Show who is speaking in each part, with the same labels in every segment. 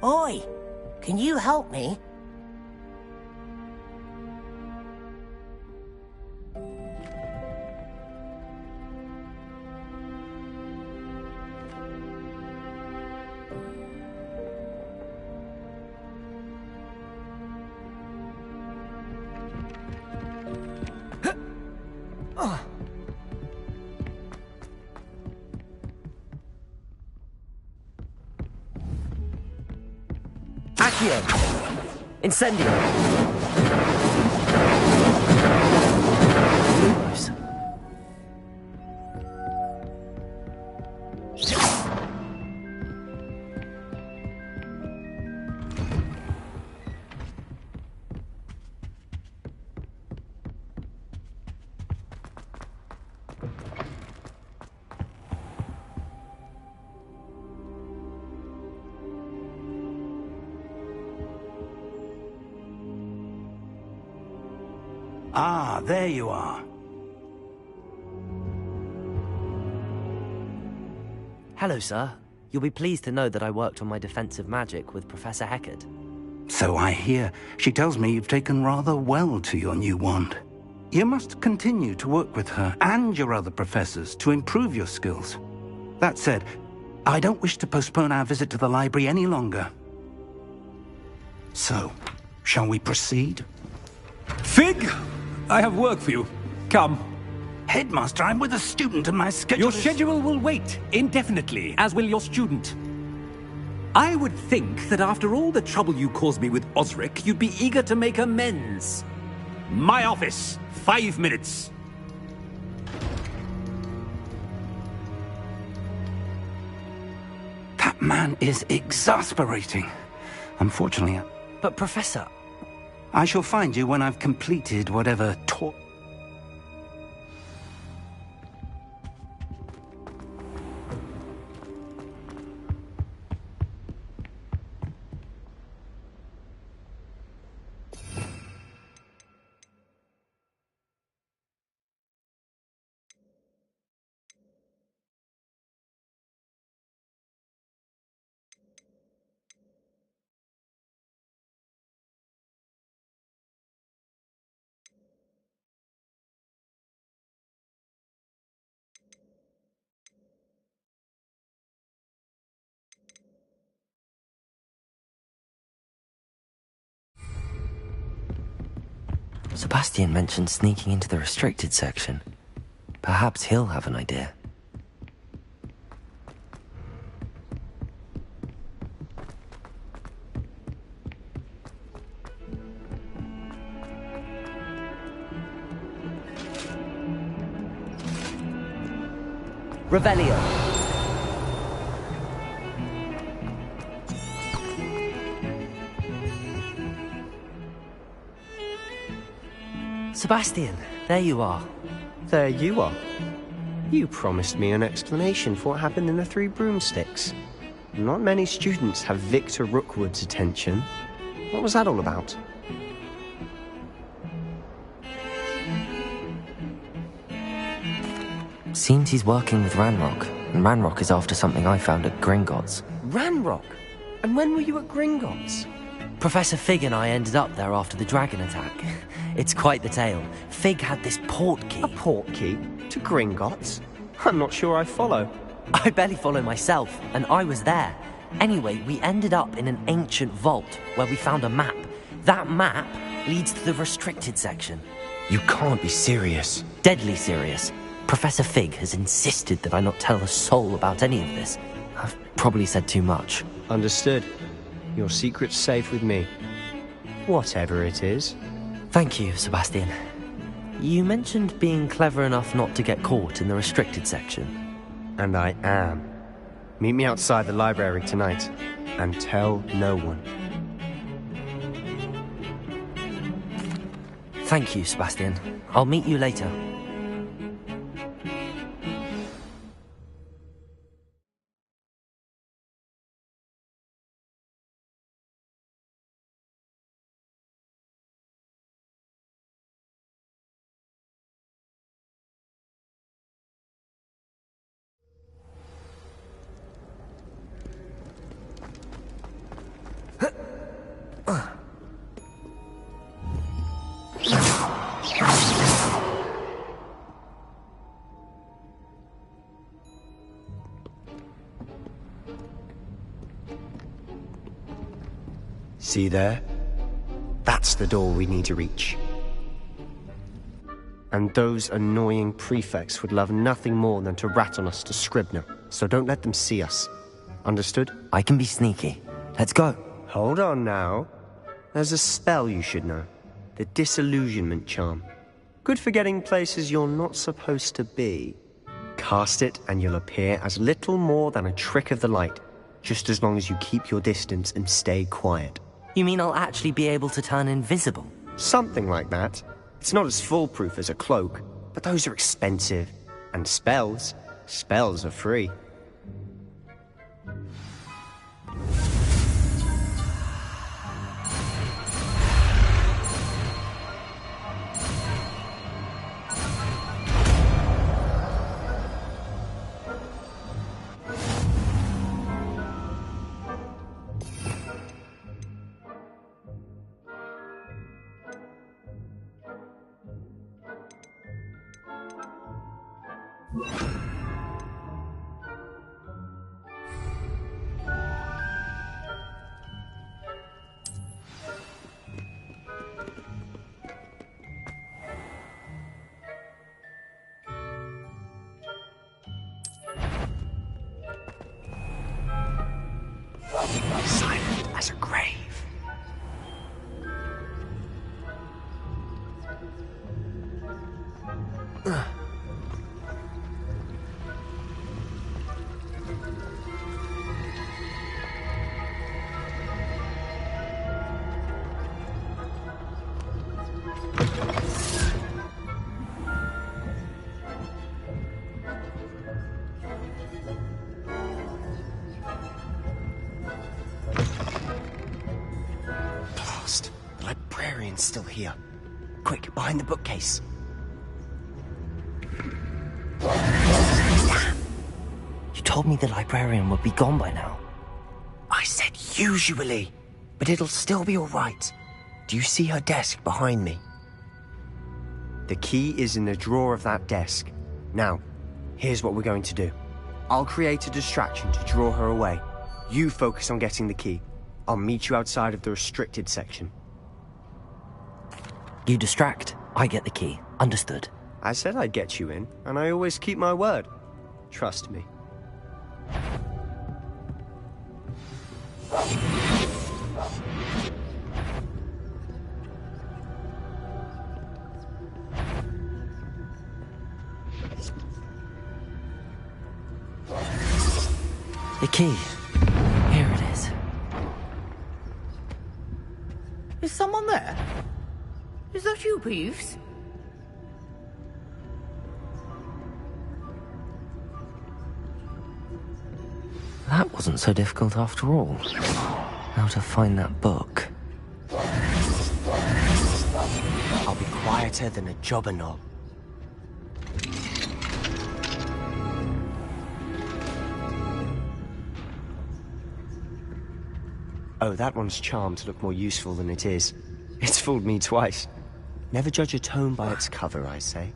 Speaker 1: Oi! Can you help me?
Speaker 2: Accio! Incendio! Lumos.
Speaker 3: Ah, there you are.
Speaker 2: Hello, sir. You'll be pleased to know that I worked on my defensive magic with Professor Heckard.
Speaker 3: So I hear. She tells me you've taken rather well to your new wand. You must continue to work with her and your other professors to improve your skills. That said, I don't wish to postpone our visit to the library any longer. So, shall we proceed?
Speaker 4: Fig! I have work for you. Come.
Speaker 3: Headmaster, I'm with a student and my schedule
Speaker 4: Your schedule will wait indefinitely, as will your student. I would think that after all the trouble you caused me with Osric, you'd be eager to make amends. My office, 5 minutes.
Speaker 3: That man is exasperating. Unfortunately,
Speaker 2: But, Professor...
Speaker 3: I shall find you when I've completed whatever
Speaker 2: Sebastian mentioned sneaking into the restricted section. Perhaps he'll have an idea. Revelio. Sebastian, there you are.
Speaker 5: There you are. You promised me an explanation for what happened in the Three Broomsticks. Not many students have Victor Rookwood's attention. What was that all about?
Speaker 2: Seems he's working with Ranrock, and Ranrock is after something I found at Gringotts.
Speaker 5: Ranrock? And when were you at Gringotts?
Speaker 2: Professor Fig and I ended up there after the dragon attack. It's quite the tale. Fig had this port key.
Speaker 5: A port key? To Gringotts? I'm not sure I follow.
Speaker 2: I barely follow myself, and I was there. Anyway, we ended up in an ancient vault where we found a map. That map leads to the restricted section.
Speaker 5: You can't be serious.
Speaker 2: Deadly serious. Professor Fig has insisted that I not tell a soul about any of this. I've probably said too much.
Speaker 5: Understood. Your secret's safe with me. Whatever it is.
Speaker 2: Thank you, Sebastian. You mentioned being clever enough not to get caught in the restricted section.
Speaker 5: And I am. Meet me outside the library tonight, and tell no one.
Speaker 2: Thank you, Sebastian. I'll meet you later.
Speaker 5: See there? That's the door we need to reach. And those annoying prefects would love nothing more than to rat on us to Scribner, so don't let them see us. Understood?
Speaker 2: I can be sneaky. Let's go.
Speaker 5: Hold on now. There's a spell you should know. The Disillusionment Charm. Good for getting places you're not supposed to be. Cast it and you'll appear as little more than a trick of the light, just as long as you keep your distance and stay quiet.
Speaker 2: You mean I'll actually be able to turn invisible?
Speaker 5: Something like that. It's not as foolproof as a cloak, but those are expensive. And spells are free. Silent as a grave. The librarian's still here. Quick, behind the bookcase.
Speaker 2: Damn! You told me the librarian would be gone by now.
Speaker 5: I said usually, but it'll still be all right. Do you see her desk behind me? The key is in the drawer of that desk. Now, here's what we're going to do. I'll create a distraction to draw her away. You focus on getting the key. I'll meet you outside of the restricted section.
Speaker 2: You distract, I get the key. Understood.
Speaker 5: I said I'd get you in, and I always keep my word. Trust me.
Speaker 2: The key. Here it is.
Speaker 1: Is someone there? Is that you, Peeves?
Speaker 2: That wasn't so difficult after all. How to find that book.
Speaker 5: I'll be quieter than a jobber knob. Oh, that one's charmed to look more useful than it is. It's fooled me twice. Never judge a tome by its cover, I say.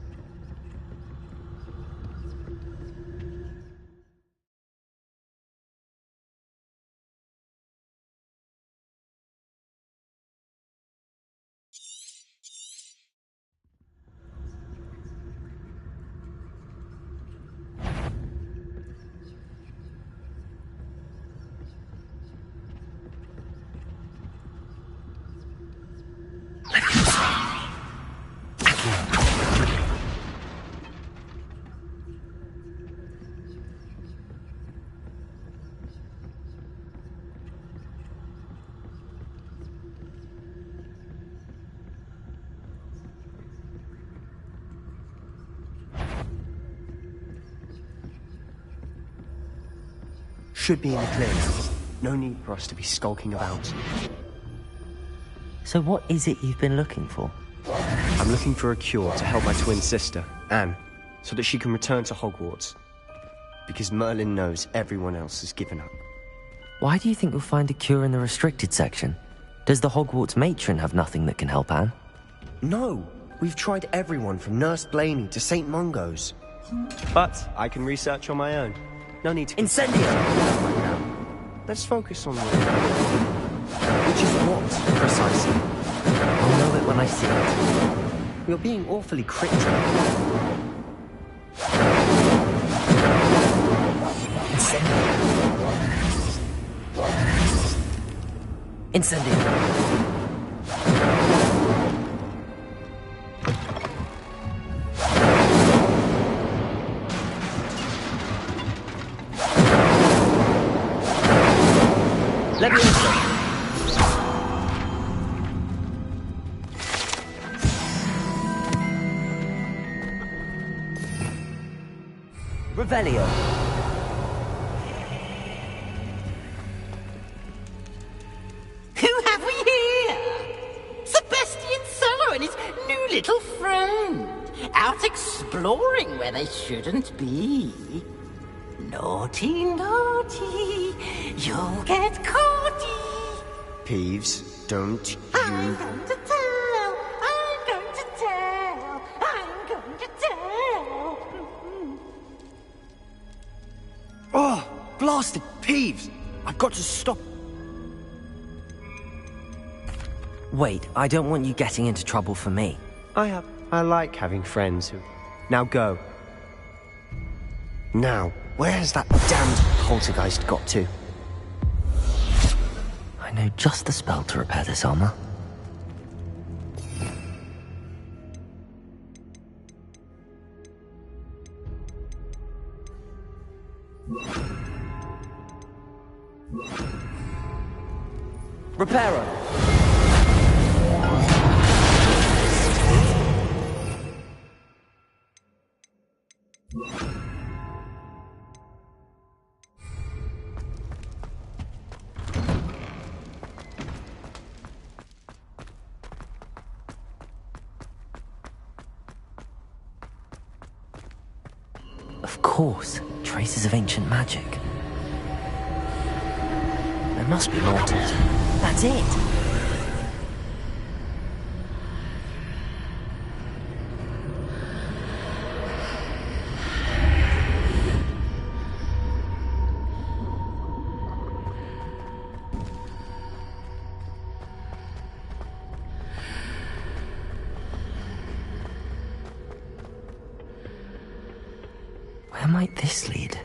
Speaker 5: Should be in the clear now. No need for us to be skulking about.
Speaker 2: So what is it you've been looking for?
Speaker 5: I'm looking for a cure to help my twin sister, Anne, so that she can return to Hogwarts. Because Merlin knows everyone else has given up.
Speaker 2: Why do you think you'll find a cure in the restricted section? Does the Hogwarts matron have nothing that can help Anne?
Speaker 5: No! We've tried everyone from Nurse Blaney to St. Mungo's. But I can research on my own. No need to...
Speaker 2: Incendio!
Speaker 5: Let's focus on the... Which is what, precisely?
Speaker 2: I'll know it when I see it.
Speaker 5: You're being awfully cryptic.
Speaker 2: Incendio. Leviosa. Revelio.
Speaker 1: Who have we here? Sebastian Solo and his new little friend. Out exploring where they shouldn't be. Naughty, naughty. You'll get caughty.
Speaker 5: Peeves, don't
Speaker 1: I'm
Speaker 5: you...
Speaker 1: going to tell. I'm going to tell. I'm going to tell.
Speaker 5: Oh, blasted Peeves! I've got to stop.
Speaker 2: Wait, I don't want you getting into trouble for me.
Speaker 5: I like having friends who... Now go. Now, where has that damned poltergeist got to?
Speaker 2: I know just the spell to repair this armor. Reparo! Of course, traces of ancient magic. There must be more to it. That's it! Where might this lead?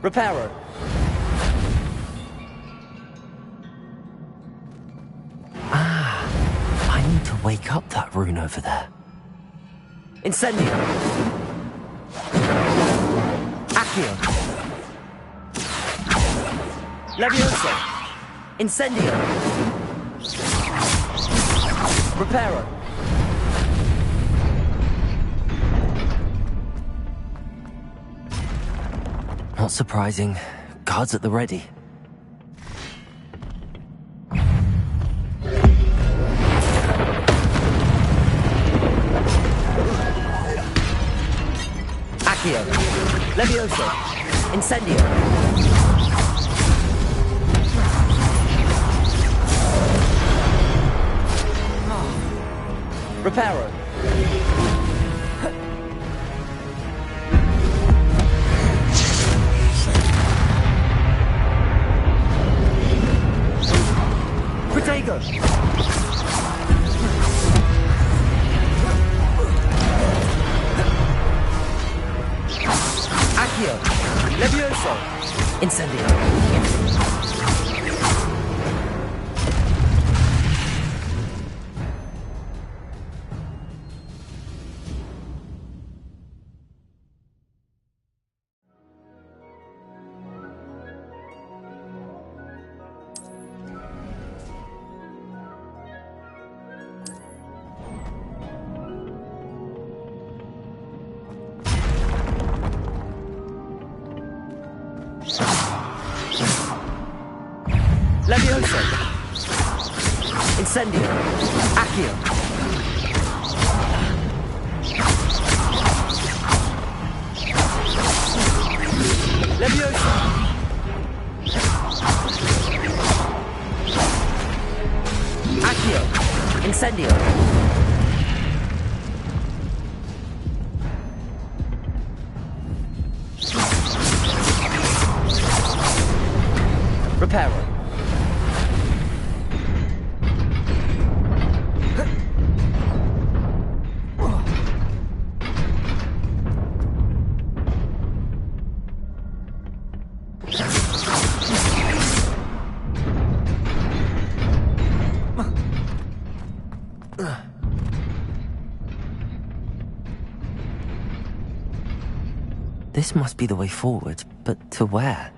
Speaker 2: Reparo. I need to wake up that rune over there. Incendio. Accio. Leviosa. Incendio. Reparo. Not surprising. Guards at the ready. Accio. Leviosa. Incendio. Reparo. Protego. Accio. Levioso. Incendio. Levioso! Incendio! Accio! Levioso! Accio! Incendio! Reparo. This must be the way forward, but to where?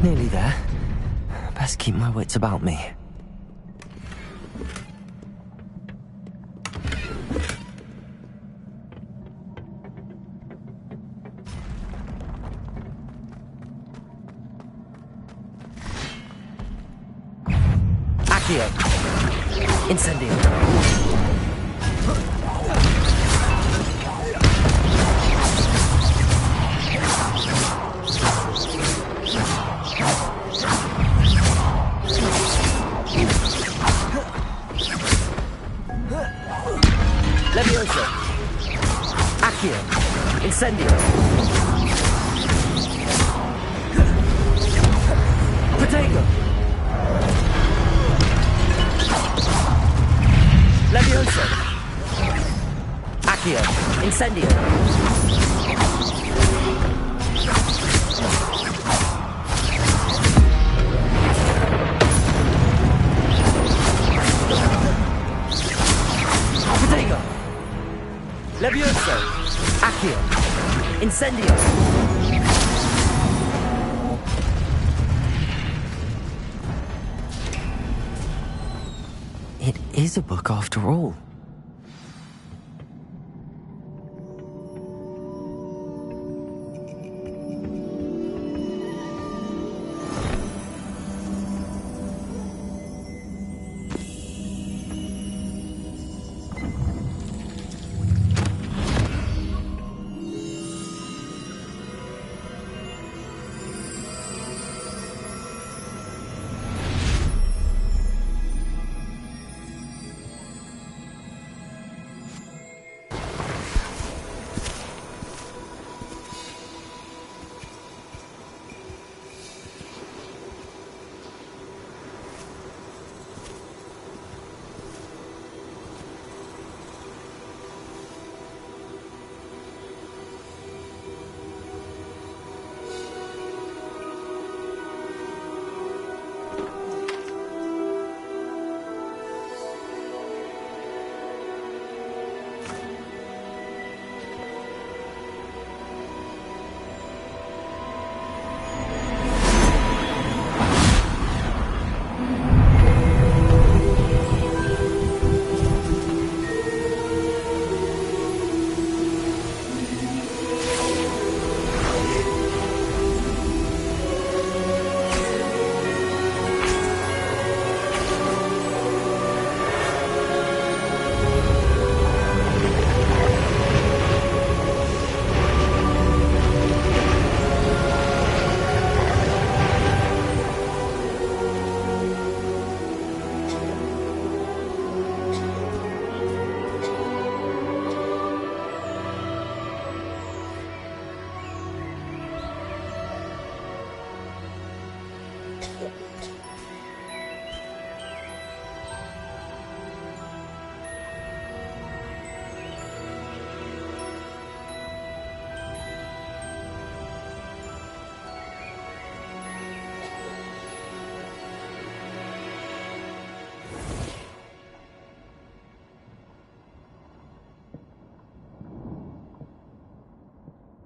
Speaker 2: Nearly there. Best keep my wits about me. Accio! Incendio! Levioso! Accio! Incendio! Protego! Levioso! Accio! Incendio! Protego! Levioso! Accio! Incendio! It is a book after all.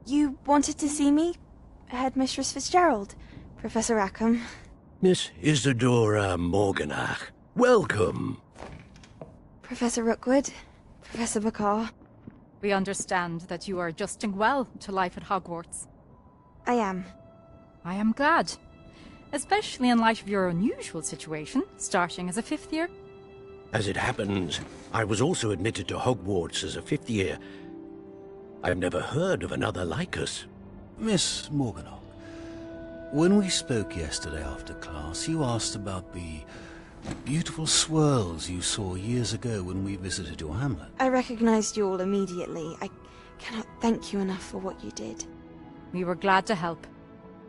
Speaker 6: You wanted to see me? Headmistress Fitzgerald? Professor Rackham?
Speaker 7: Miss Isadora Morganach, welcome.
Speaker 6: Professor Rookwood? Professor Bakar.
Speaker 7: We understand that you are adjusting well to life at Hogwarts.
Speaker 6: I am.
Speaker 7: I am glad. Especially in light of your unusual situation, starting as a 5th year.
Speaker 8: As it happens, I was also admitted to Hogwarts as a 5th year. I've never heard of another like us.
Speaker 9: Miss Morganach, when we spoke yesterday after class, you asked about the beautiful swirls you saw years ago when we visited your hamlet.
Speaker 6: I recognized you all immediately. I cannot thank you enough for what you did.
Speaker 7: We were glad to help.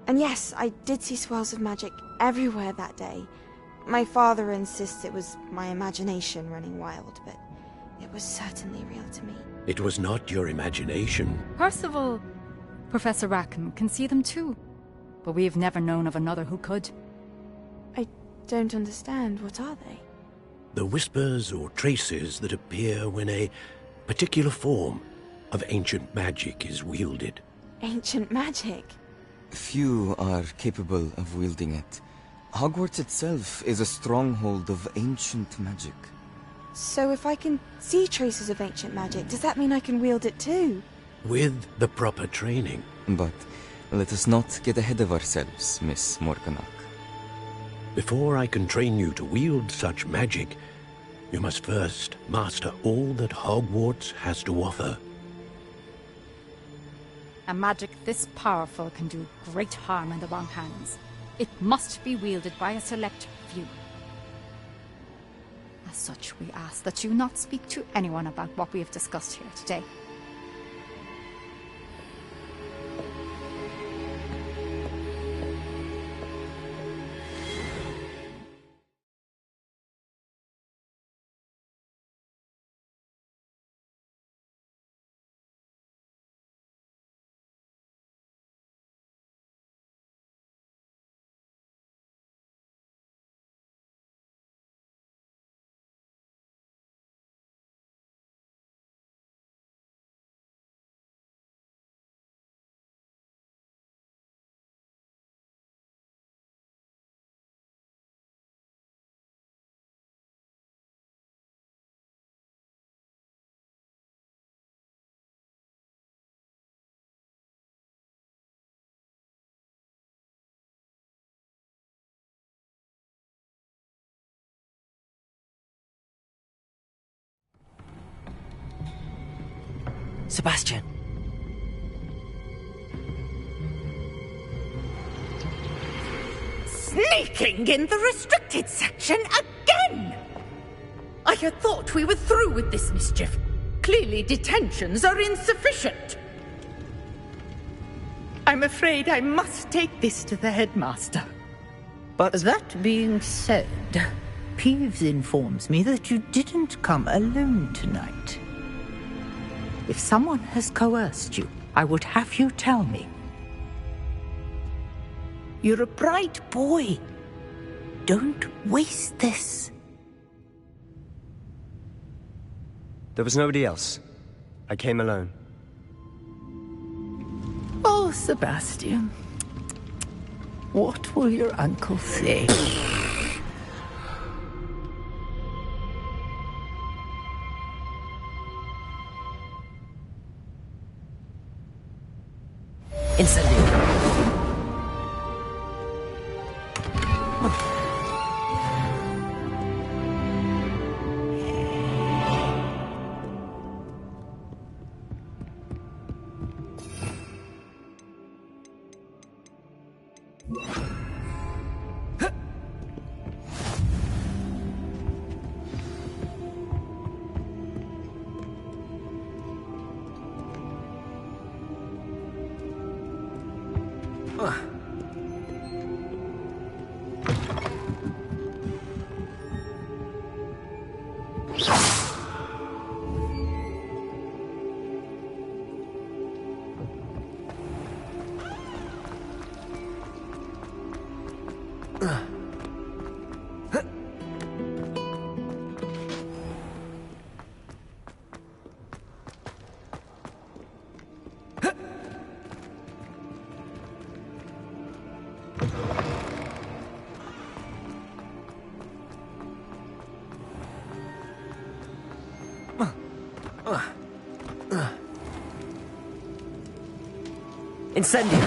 Speaker 6: And yes, I did see swirls of magic everywhere that day. My father insists it was my imagination running wild, but it was certainly real to me.
Speaker 8: It was not your imagination.
Speaker 7: Percival, Professor Rackham can see them too. But we have never known of another who could.
Speaker 6: I don't understand. What are they?
Speaker 8: The whispers or traces that appear when a particular form of ancient magic is wielded.
Speaker 6: Ancient magic?
Speaker 10: Few are capable of wielding it. Hogwarts itself is a stronghold of ancient magic.
Speaker 6: So if I can see traces of ancient magic, does that mean I can wield it too?
Speaker 8: With the proper training.
Speaker 10: But let us not get ahead of ourselves, Miss Morganach.
Speaker 8: Before I can train you to wield such magic, you must first master all that Hogwarts has to offer.
Speaker 7: A magic this powerful can do great harm in the wrong hands. It must be wielded by a select few. As such, we ask that you not speak to anyone about what we have discussed here today.
Speaker 2: Sebastian.
Speaker 1: Sneaking in the restricted section again! I had thought we were through with this mischief. Clearly detentions are insufficient. I'm afraid I must take this to the headmaster.
Speaker 11: But that being said, Peeves informs me that you didn't come alone tonight. If someone has coerced you, I would have you tell me. You're a bright boy. Don't waste this.
Speaker 5: There was nobody else. I came alone.
Speaker 11: Oh, Sebastian. What will your uncle say?
Speaker 2: Incendio. Incendio!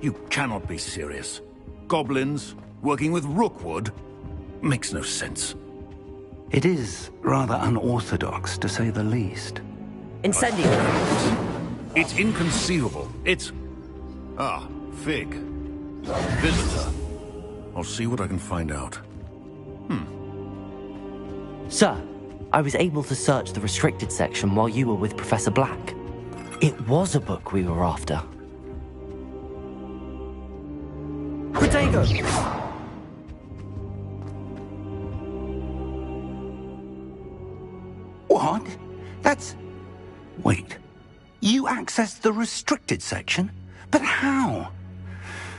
Speaker 9: You cannot be serious. Goblins working with Rookwood makes no sense.
Speaker 3: It is rather unorthodox, to say the least.
Speaker 2: Incendio!
Speaker 9: It's inconceivable. It's... Ah, Fig. Visitor. I'll see what I can find out.
Speaker 2: Sir, I was able to search the restricted section while you were with Professor Black. It was a book we were after. Protego!
Speaker 3: What? That's... Wait. You accessed the restricted section? But how?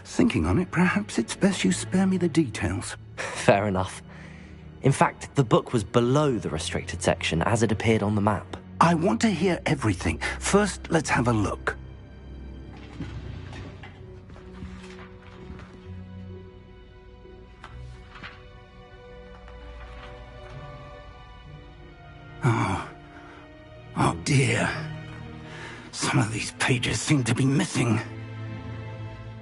Speaker 3: Thinking on it, perhaps it's best you spare me the details.
Speaker 2: Fair enough. In fact, the book was below the restricted section as it appeared on the map.
Speaker 3: I want to hear everything. First, let's have a look. Oh dear. Some of these pages seem to be missing.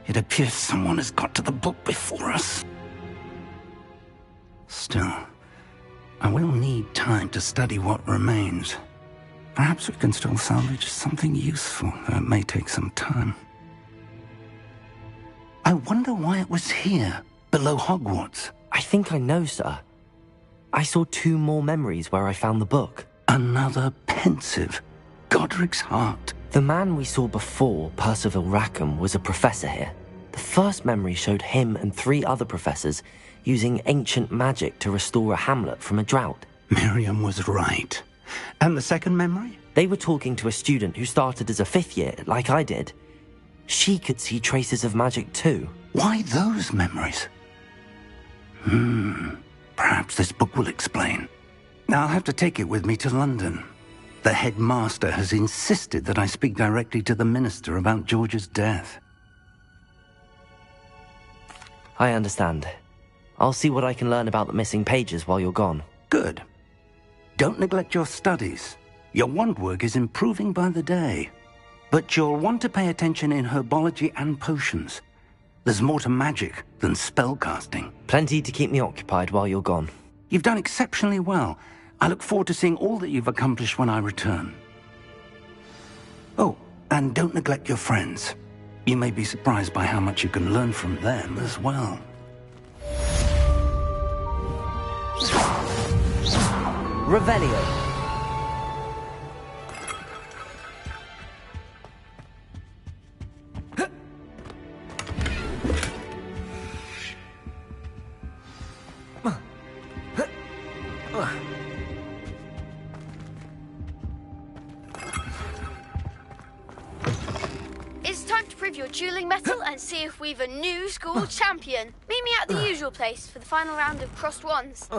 Speaker 3: It appears someone has got to the book before us. Still, I will need time to study what remains. Perhaps we can still salvage something useful, though it may take some time. I wonder why it was here, below Hogwarts.
Speaker 2: I think I know, sir. I saw 2 more memories where I found the book.
Speaker 3: Another pensive. Godric's heart.
Speaker 2: The man we saw before, Percival Rackham, was a professor here. The first memory showed him and 3 other professors using ancient magic to restore a hamlet from a drought.
Speaker 3: Miriam was right. And the second memory?
Speaker 2: They were talking to a student who started as a 5th year, like I did. She could see traces of magic too.
Speaker 3: Why those memories? Perhaps this book will explain. I'll have to take it with me to London. The headmaster has insisted that I speak directly to the minister about George's death.
Speaker 2: I understand. I'll see what I can learn about the missing pages while you're gone.
Speaker 3: Good. Don't neglect your studies. Your wand work is improving by the day. But you'll want to pay attention in herbology and potions. There's more to magic than spellcasting.
Speaker 2: Plenty to keep me occupied while you're gone.
Speaker 3: You've done exceptionally well. I look forward to seeing all that you've accomplished when I return. Oh, and don't neglect your friends. You may be surprised by how much you can learn from them as well.
Speaker 2: Revelio.
Speaker 12: It's time to prove your dueling mettle and see if we've a new school champion. Meet me at the usual place for the final round of crossed wands.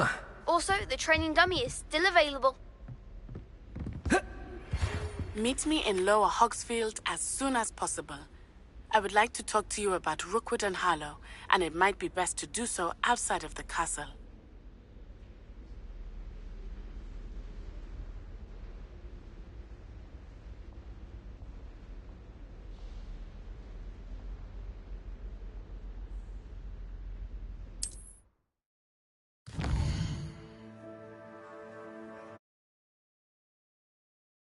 Speaker 12: Also, the training dummy is still available.
Speaker 13: Meet me in Lower Hogsfield as soon as possible. I would like to talk to you about Rookwood and Harlow, and it might be best to do so outside of the castle.